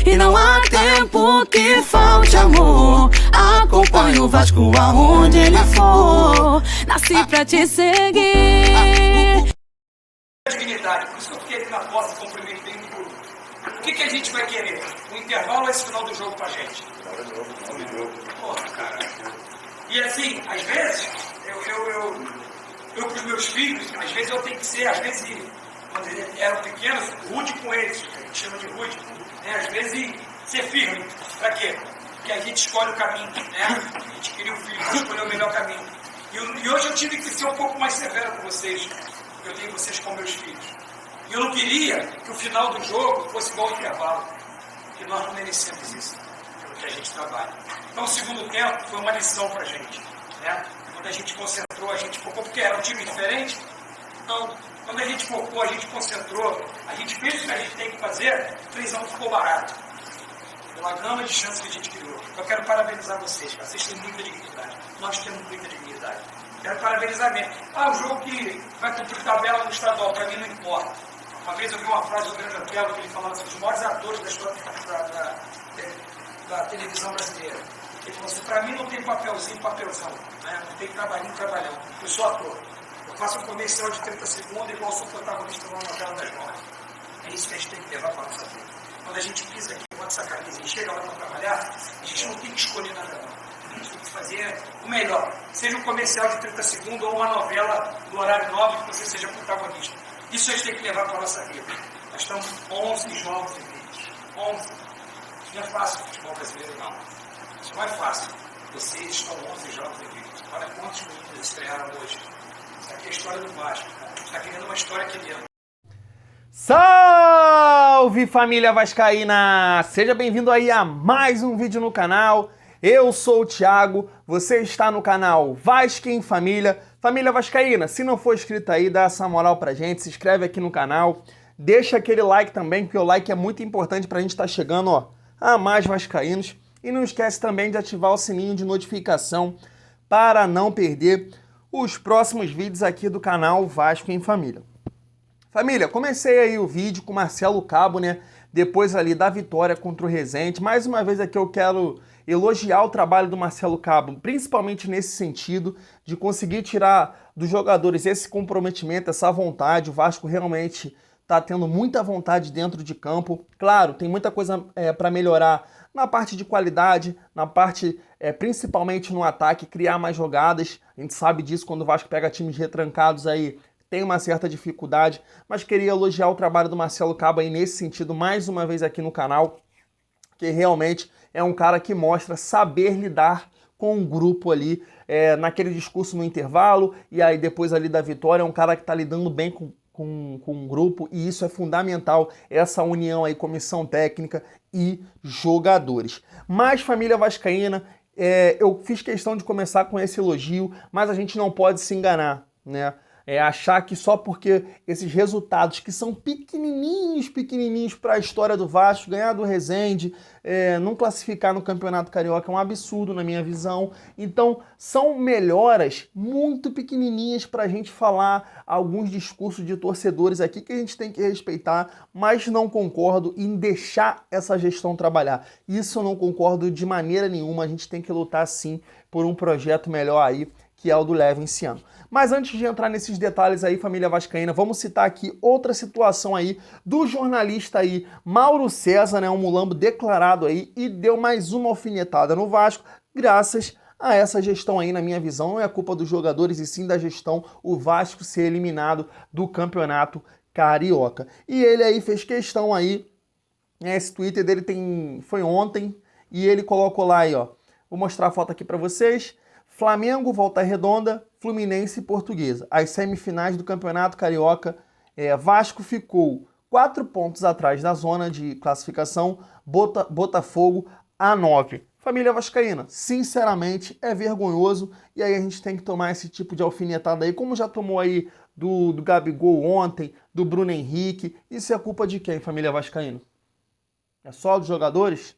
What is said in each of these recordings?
E não há tempo que falte amor. Acompanhe o Vasco aonde ele for. Nasci pra te seguir. Dignidade, por isso que eu fiquei aqui na porta e cumprimentei o grupo. O que a gente vai querer? Um intervalo ou esse final do jogo pra gente? Porra, cara. E assim, às vezes, eu com os meus filhos, às vezes eu tenho que ser, às vezes, quando eles eram pequenos, rude com eles, que a gente chama de rude, né? Às vezes ser firme. Pra quê? Porque a gente escolhe o caminho, né? A gente queria o filho, escolher o melhor caminho. E hoje eu tive que ser um pouco mais severo com vocês. Eu tenho vocês como meus filhos. E eu não queria que o final do jogo fosse igual ao intervalo. Porque nós não merecemos isso, pelo que a gente trabalha. Então, o segundo tempo foi uma lição pra gente. Né? Quando a gente concentrou, a gente focou, porque era um time diferente. Então, quando a gente focou, a gente concentrou, a gente fez o que a gente tem que fazer, 3 anos ficou barato. Pela gama de chances que a gente criou. Eu quero parabenizar vocês, cara. Vocês têm muita dignidade. Nós temos muita dignidade. Quero parabenizar mesmo. O jogo que vai cumprir tabela no estadual, para mim não importa. Uma vez eu vi uma frase do Grande Otelo, que ele falava assim, os maiores atores da história da televisão brasileira. Ele falou assim, para mim não tem papelzinho, papelzão. Né? Não tem trabalhinho, trabalhão. Eu sou ator. Eu faço um comercial de 30 segundos igual sou protagonista numa novela das 9. É isso que a gente tem que levar para a nossa vida. Quando a gente pisa aqui, bota essa camisa e chega lá para trabalhar, a gente não tem que escolher nada não. A gente tem que fazer o melhor. Seja um comercial de 30 segundos ou uma novela do horário nobre que você seja protagonista. Isso a gente tem que levar para a nossa vida. Nós estamos 11 jogos invictos. 11. Isso não é fácil o futebol brasileiro, não. Isso não é fácil. Vocês estão 11 jogos invictos. Olha quantos meninos estrearam hoje. Isso aqui é a história do Vasco. A gente está querendo uma história aqui dentro. Salve, família vascaína! Seja bem-vindo aí a mais um vídeo no canal. Eu sou o Thiago, você está no canal Vasco em Família. Família vascaína, se não for inscrito aí, dá essa moral pra gente, se inscreve aqui no canal. Deixa aquele like também, porque o like é muito importante pra gente estar chegando a mais vascaínos. E não esquece também de ativar o sininho de notificação para não perder os próximos vídeos aqui do canal Vasco em Família. Família, comecei aí o vídeo com o Marcelo Cabo, né? Depois ali da vitória contra o Resende. Mais uma vez aqui eu quero elogiar o trabalho do Marcelo Cabo, principalmente nesse sentido de conseguir tirar dos jogadores esse comprometimento, essa vontade. O Vasco realmente está tendo muita vontade dentro de campo. Claro, tem muita coisa para melhorar na parte de qualidade, na parte principalmente no ataque, criar mais jogadas. A gente sabe disso quando o Vasco pega times retrancados aí, tem uma certa dificuldade, mas queria elogiar o trabalho do Marcelo Cabo aí nesse sentido, mais uma vez aqui no canal, que realmente é um cara que mostra saber lidar com o grupo ali, naquele discurso no intervalo, e aí depois ali da vitória, é um cara que está lidando bem com o grupo, e isso é fundamental, essa união aí, comissão técnica e jogadores. Mas, família vascaína, eu fiz questão de começar com esse elogio, mas a gente não pode se enganar, né? Achar que só porque esses resultados que são pequenininhos para a história do Vasco, ganhar do Resende, não classificar no Campeonato Carioca é um absurdo na minha visão. Então são melhoras muito pequenininhas para a gente falar alguns discursos de torcedores aqui que a gente tem que respeitar, mas não concordo em deixar essa gestão trabalhar. Isso eu não concordo de maneira nenhuma, a gente tem que lutar sim por um projeto melhor aí, que é o do Levenciano. Mas antes de entrar nesses detalhes aí, família vascaína, vamos citar aqui outra situação aí do jornalista aí, Mauro César, né, um mulambo declarado aí, e deu mais uma alfinetada no Vasco, graças a essa gestão aí, na minha visão. Não é culpa dos jogadores e sim da gestão, o Vasco ser eliminado do Campeonato Carioca. E ele aí fez questão aí, esse Twitter dele foi ontem, e ele colocou lá aí, ó, vou mostrar a foto aqui para vocês. Flamengo, Volta Redonda, Fluminense e Portuguesa. As semifinais do Campeonato Carioca, Vasco ficou 4 pontos atrás da zona de classificação, Botafogo a 9. Família vascaína, sinceramente, é vergonhoso, e aí a gente tem que tomar esse tipo de alfinetada aí, como já tomou aí do Gabigol ontem, do Bruno Henrique. Isso é culpa de quem, família vascaína? É só dos jogadores?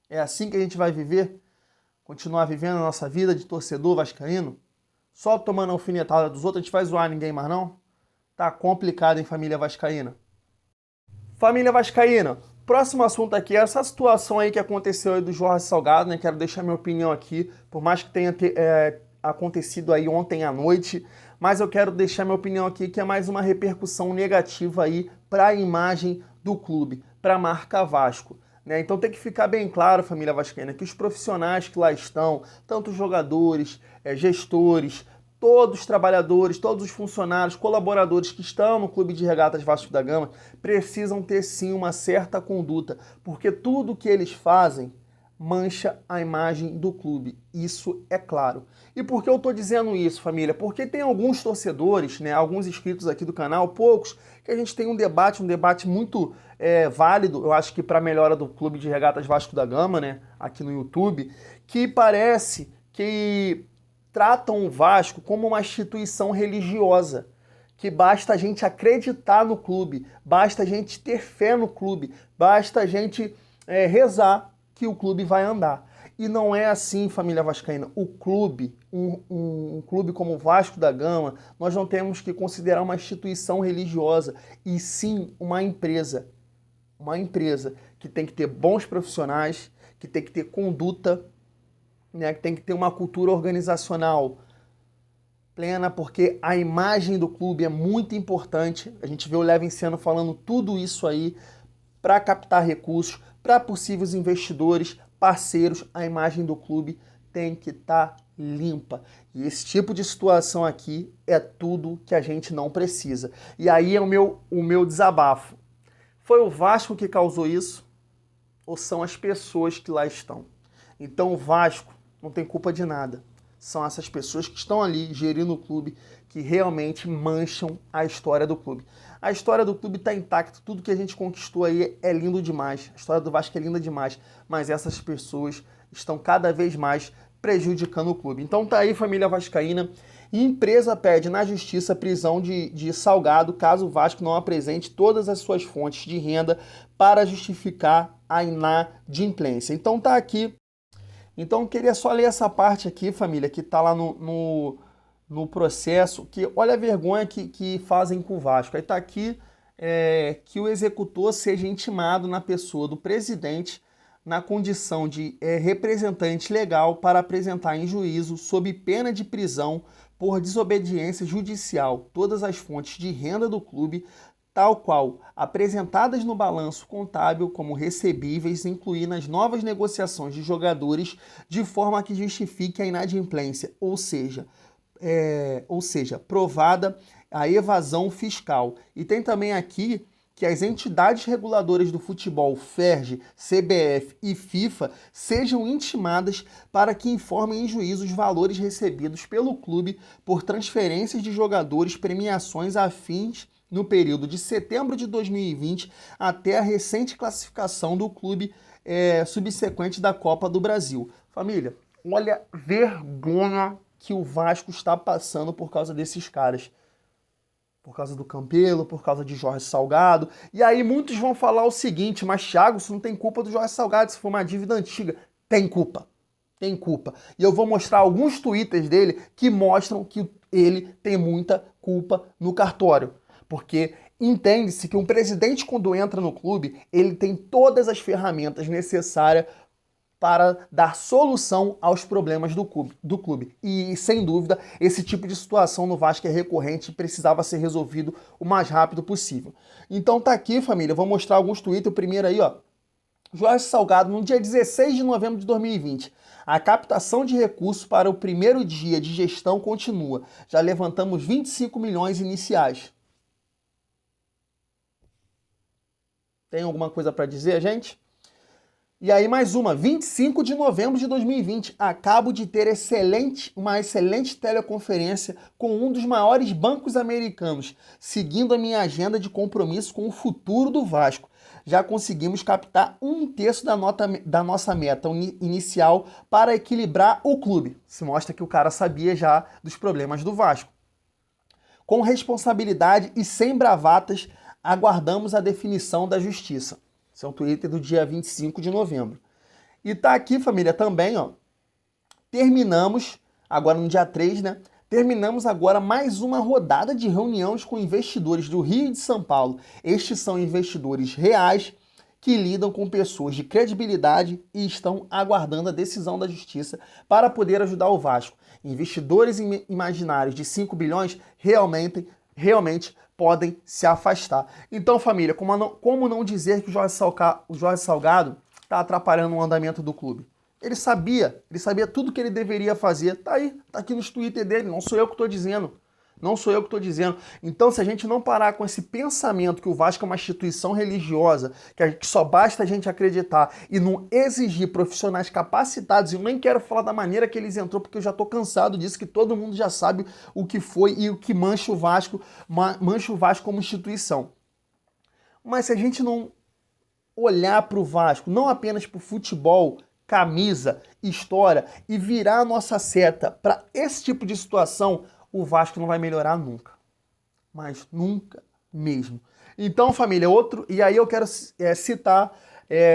É assim que a gente vai viver? Continuar vivendo a nossa vida de torcedor vascaíno? Só tomando a alfinetada dos outros, a gente vai zoar ninguém mais não? Tá complicado, hein, família vascaína? Família vascaína, Próximo assunto aqui é essa situação aí que aconteceu aí do Jorge Salgado, né? Quero deixar minha opinião aqui, por mais que tenha acontecido aí ontem à noite, mas eu quero deixar minha opinião aqui que é mais uma repercussão negativa aí para a imagem do clube, para a marca Vasco. Né? Então tem que ficar bem claro, família vascaína, que os profissionais que lá estão, tanto os jogadores, gestores, todos os trabalhadores, todos os funcionários, colaboradores que estão no Clube de Regatas Vasco da Gama precisam ter sim uma certa conduta, porque tudo que eles fazem mancha a imagem do clube, isso é claro. E por que eu estou dizendo isso, família? Porque tem alguns torcedores, né, alguns inscritos aqui do canal, poucos, que a gente tem um debate muito válido, eu acho que para a melhora do Clube de Regatas Vasco da Gama, né, aqui no YouTube, que parece que tratam o Vasco como uma instituição religiosa, que basta a gente acreditar no clube, basta a gente ter fé no clube, basta a gente rezar que o clube vai andar. E não é assim, família vascaína. O clube, um clube como o Vasco da Gama, nós não temos que considerar uma instituição religiosa, e sim uma empresa. Uma empresa que tem que ter bons profissionais, que tem que ter conduta, né, que tem que ter uma cultura organizacional plena, porque a imagem do clube é muito importante. A gente vê o Levinciano falando tudo isso aí para captar recursos, para possíveis investidores, parceiros. A imagem do clube tem que estar limpa. E esse tipo de situação aqui é tudo que a gente não precisa. E aí é o meu desabafo. Foi o Vasco que causou isso ou são as pessoas que lá estão? Então o Vasco não tem culpa de nada. São essas pessoas que estão ali gerindo o clube que realmente mancham a história do clube. A história do clube está intacta, tudo que a gente conquistou aí é lindo demais. A história do Vasco é linda demais, mas essas pessoas estão cada vez mais prejudicando o clube. Então tá aí, família vascaína. Empresa pede na justiça prisão de Salgado caso o Vasco não apresente todas as suas fontes de renda para justificar a inadimplência. Então tá aqui. Então eu queria só ler essa parte aqui, família, que tá lá no processo, que olha a vergonha que fazem com o Vasco. Aí tá aqui que o executor seja intimado na pessoa do presidente na condição de representante legal para apresentar em juízo, sob pena de prisão por desobediência judicial, todas as fontes de renda do clube, tal qual apresentadas no balanço contábil como recebíveis, incluir nas novas negociações de jogadores de forma que justifique a inadimplência, ou seja, provada a evasão fiscal. E tem também aqui que as entidades reguladoras do futebol, FERJ, CBF e FIFA, sejam intimadas para que informem em juízo os valores recebidos pelo clube por transferências de jogadores, premiações afins no período de setembro de 2020 até a recente classificação do clube subsequente da Copa do Brasil. Família, olha a vergonha que o Vasco está passando por causa desses caras. Por causa do Campelo, por causa de Jorge Salgado. E aí muitos vão falar o seguinte, mas Thiago, isso não tem culpa do Jorge Salgado, se for uma dívida antiga. Tem culpa. Tem culpa. E eu vou mostrar alguns twitters dele que mostram que ele tem muita culpa no cartório. Porque entende-se que um presidente, quando entra no clube, ele tem todas as ferramentas necessárias para dar solução aos problemas do clube. E, sem dúvida, esse tipo de situação no Vasco é recorrente e precisava ser resolvido o mais rápido possível. Então tá aqui, família, vou mostrar alguns tweets. O primeiro aí, ó. Jorge Salgado, no dia 16 de novembro de 2020. A captação de recursos para o primeiro dia de gestão continua. Já levantamos 25 milhões iniciais. Tem alguma coisa para dizer, gente? E aí mais uma, 25 de novembro de 2020, acabo de ter uma excelente teleconferência com um dos maiores bancos americanos, seguindo a minha agenda de compromisso com o futuro do Vasco. Já conseguimos captar 1/3 da nossa meta inicial para equilibrar o clube. Se mostra que o cara sabia já dos problemas do Vasco. Com responsabilidade e sem bravatas, aguardamos a definição da justiça. Esse é um Twitter do dia 25 de novembro. E tá aqui, família, também, ó. Terminamos, agora no dia 3, né? Terminamos agora mais uma rodada de reuniões com investidores do Rio e de São Paulo. Estes são investidores reais que lidam com pessoas de credibilidade e estão aguardando a decisão da justiça para poder ajudar o Vasco. Investidores imaginários de 5 bilhões realmente podem se afastar. Então, família, como não dizer que o Jorge Salgado está atrapalhando o andamento do clube? Ele sabia tudo que ele deveria fazer. Tá aí, tá aqui nos Twitter dele, não sou eu que estou dizendo. Não sou eu que estou dizendo. Então, se a gente não parar com esse pensamento que o Vasco é uma instituição religiosa, que só basta a gente acreditar e não exigir profissionais capacitados, eu nem quero falar da maneira que eles entrou, porque eu já estou cansado disso, que todo mundo já sabe o que foi e o que mancha o Vasco como instituição. Mas se a gente não olhar para o Vasco, não apenas para o futebol, camisa, história, e virar a nossa seta para esse tipo de situação, o Vasco não vai melhorar nunca. Mas nunca mesmo. Então, família, e aí eu quero citar,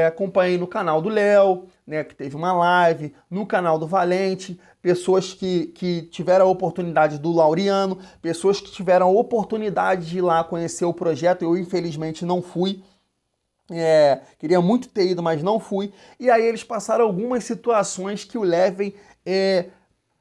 acompanhei no canal do Léo, né, que teve uma live, no canal do Valente, pessoas que tiveram a oportunidade do Laureano, pessoas que tiveram a oportunidade de ir lá conhecer o projeto, eu infelizmente não fui. Queria muito ter ido, mas não fui. E aí eles passaram algumas situações que o Leven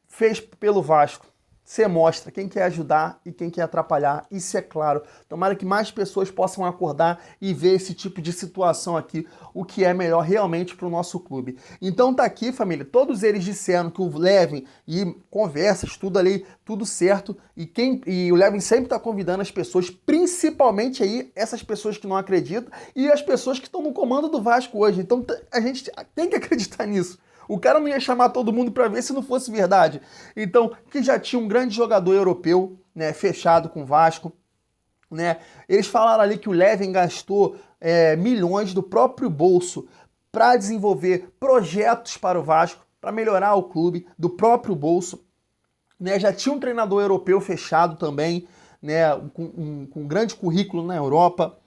fez pelo Vasco. Você mostra quem quer ajudar e quem quer atrapalhar. Isso é claro. Tomara que mais pessoas possam acordar e ver esse tipo de situação aqui, o que é melhor realmente para o nosso clube. Então tá aqui, família. Todos eles disseram que o Leven e conversas, tudo ali, tudo certo. E o Leven sempre está convidando as pessoas, principalmente aí essas pessoas que não acreditam e as pessoas que estão no comando do Vasco hoje. Então a gente tem que acreditar nisso. O cara não ia chamar todo mundo para ver se não fosse verdade. Então, que já tinha um grande jogador europeu, né, fechado com o Vasco, né? Eles falaram ali que o Leven gastou milhões do próprio bolso para desenvolver projetos para o Vasco, para melhorar o clube, do próprio bolso. Né? Já tinha um treinador europeu fechado também, né, com um grande currículo na Europa.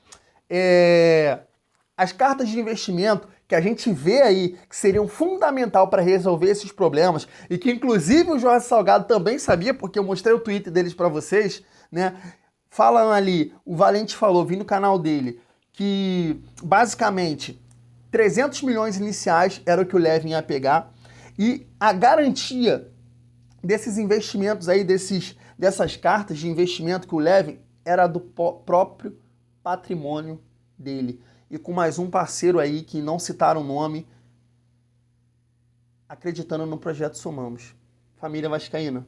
As cartas de investimento que a gente vê aí que seriam fundamental para resolver esses problemas e que inclusive o Jorge Salgado também sabia, porque eu mostrei o tweet deles para vocês, né? Falam ali, o Valente falou, vi no canal dele, que basicamente 300 milhões iniciais era o que o Leven ia pegar e a garantia desses investimentos aí, dessas cartas de investimento que o Leven era do próprio patrimônio dele. E com mais um parceiro aí, que não citaram o nome, acreditando no projeto Somamos. Família vascaína.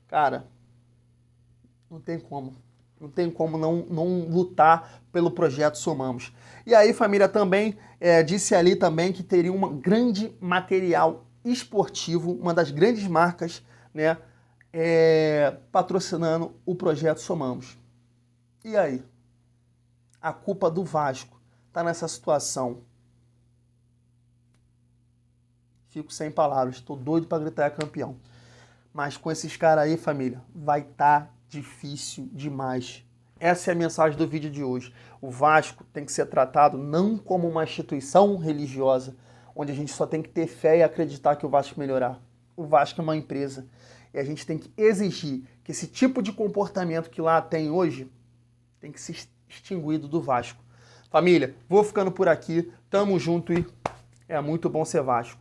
Cara, não tem como. Não tem como não lutar pelo projeto Somamos. E aí, família, também disse ali também que teria um grande material esportivo, uma das grandes marcas, né, patrocinando o projeto Somamos. E aí? A culpa do Vasco tá nessa situação. Fico sem palavras, tô doido para gritar campeão. Mas com esses caras aí, família, vai tá difícil demais. Essa é a mensagem do vídeo de hoje. O Vasco tem que ser tratado não como uma instituição religiosa, onde a gente só tem que ter fé e acreditar que o Vasco melhorar. O Vasco é uma empresa. E a gente tem que exigir que esse tipo de comportamento que lá tem hoje tem que ser extinguido do Vasco. Família, vou ficando por aqui. Tamo junto e é muito bom ser Vasco.